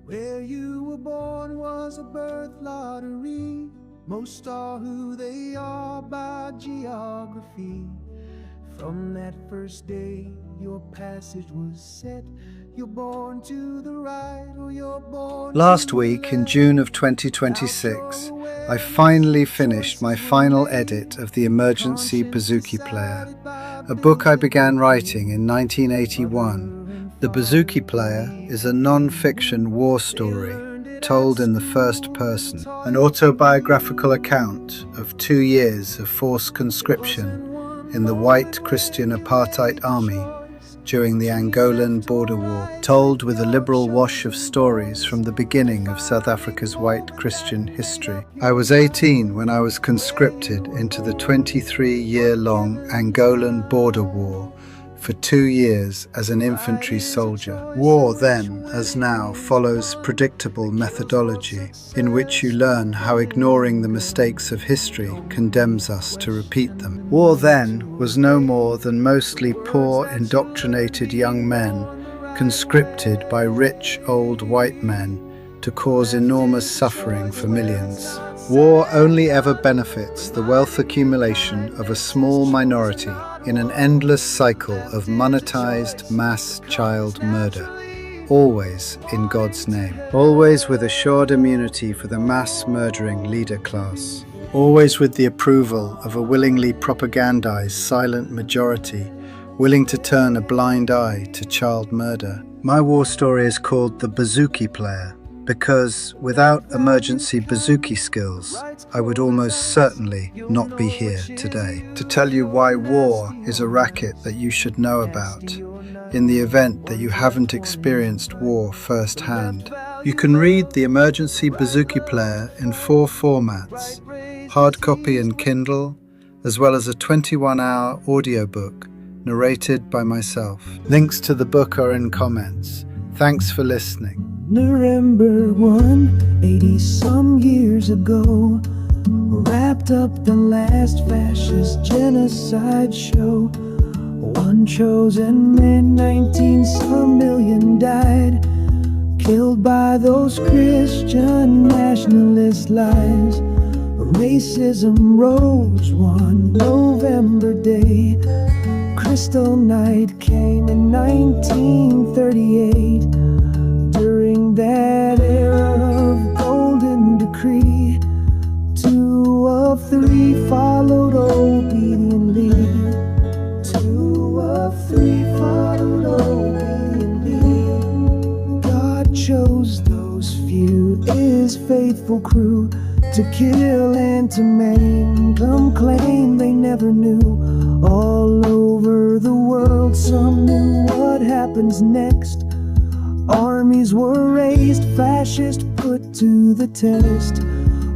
Where you were born was a birth lottery. Most are who they are by geography. From that first day, your passage was set. You're born to the right, or you're born. Last week, in June of 2026, I finally finished my final edit of the Emergency Bouzouki Player, a book I began writing in 1981. The Bouzouki Player is a non-fiction war story told in the first person, an autobiographical account of 2 years of forced conscription in the white Christian apartheid army during the Angolan border war, told with a liberal wash of stories from the beginning of South Africa's white Christian history. I was 18 when I was conscripted into the 23-year-long Angolan border war for 2 years as an infantry soldier. War then, as now, follows predictable methodology in which you learn how ignoring the mistakes of history condemns us to repeat them. War then was no more than mostly poor, indoctrinated young men conscripted by rich old white men to cause enormous suffering for millions. War only ever benefits the wealth accumulation of a small minority in an endless cycle of monetized mass child murder, always in God's name, always with assured immunity for the mass murdering leader class, always with the approval of a willingly propagandized silent majority willing to turn a blind eye to child murder. My war story is called The Bouzouki Player, because without emergency bouzouki skills, I would almost certainly not be here today to tell you why war is a racket that you should know about in the event that you haven't experienced war firsthand. You can read the Emergency Bouzouki Player in 4 formats, hard copy and Kindle, as well as a 21-hour audiobook narrated by myself. Links to the book are in comments. Thanks for listening. Nuremberg 180-some years ago wrapped up the last fascist genocide show. One chosen man, 19-some million died, killed by those Christian nationalist lies. Racism rose one November day. Crystal night came in 1938. During that era of golden decree, 2 of 3 followed obediently. 2 of 3 followed obediently. God chose those few, His faithful crew, to kill and to maim. Some claim they never knew. All over the world, some knew what happens next. Armies were raised, fascists put to the test.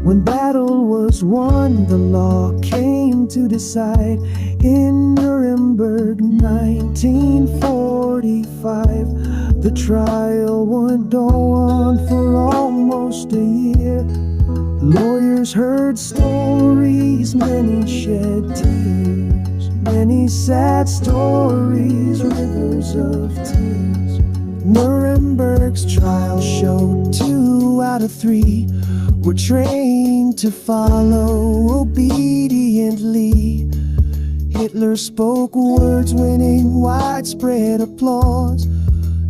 When battle was won, the law came to decide. In Nuremberg, 1945, the trial went on for almost a year. Lawyers heard stories, many shed tears, many sad stories, rivers of tears. Nuremberg's trial showed 2 out of 3 were trained to follow obediently. Hitler spoke words winning widespread applause.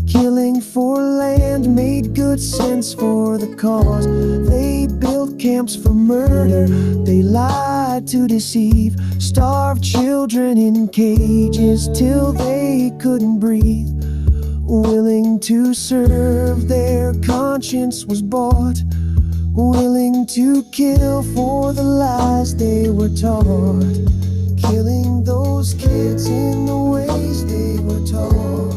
Killing for land made good sense for the cause. They built camps for murder, they lied to deceive. Starved children in cages till they couldn't breathe. Willing to serve, their conscience was bought. Willing to kill for the lies they were taught. Killing those kids in the ways they were taught.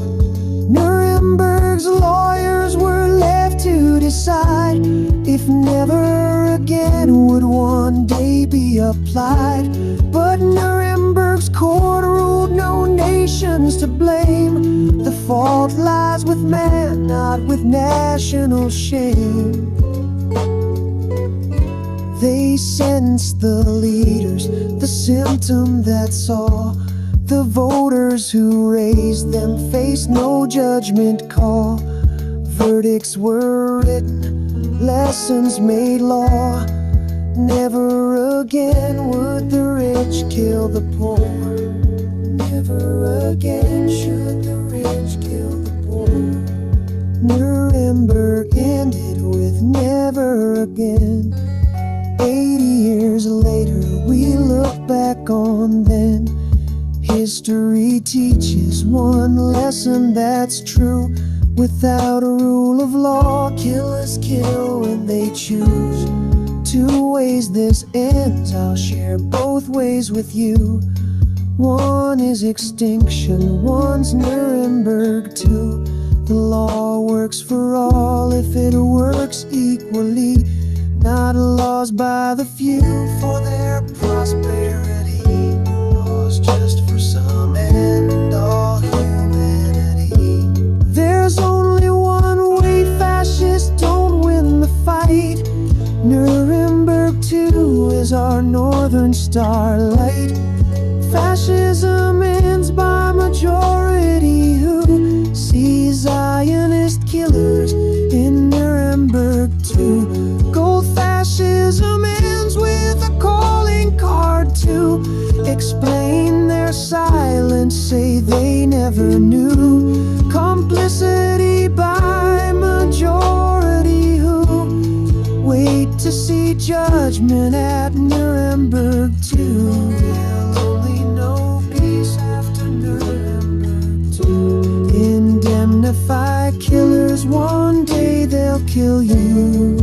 Nuremberg's lawyers were left to decide if never again would one day be applied. But Nuremberg's court ruled no nations to blame. The fault lies with man, not with national shame. They sentenced the leaders, the symptom that saw. The voters who raised them faced no judgment call. Verdicts were written, lessons made law. Never again would the rich kill the poor. Never again should the rich kill the poor. Nuremberg ended with never again. 80 years later we look back on then. History teaches one lesson that's true. Without a rule of law, killers kill when they choose. Two ways this ends, I'll share both ways with you. One is extinction, one's Nuremberg too. The law works for all if it works equally. Not laws by the few for their prosperity. Laws just for some and all humanity. There's only one way, fascists don't win the fight. Nuremberg too is our northern starlight. Fascism ends by majority who see Zionist killers in Nuremberg too. Gold fascism ends with a calling card to explain their silence, say they never knew. Complicity by majority who wait to see judgment at Nuremberg too. They'll only know peace after Nuremberg too. Indemnify killers, one day they'll kill you.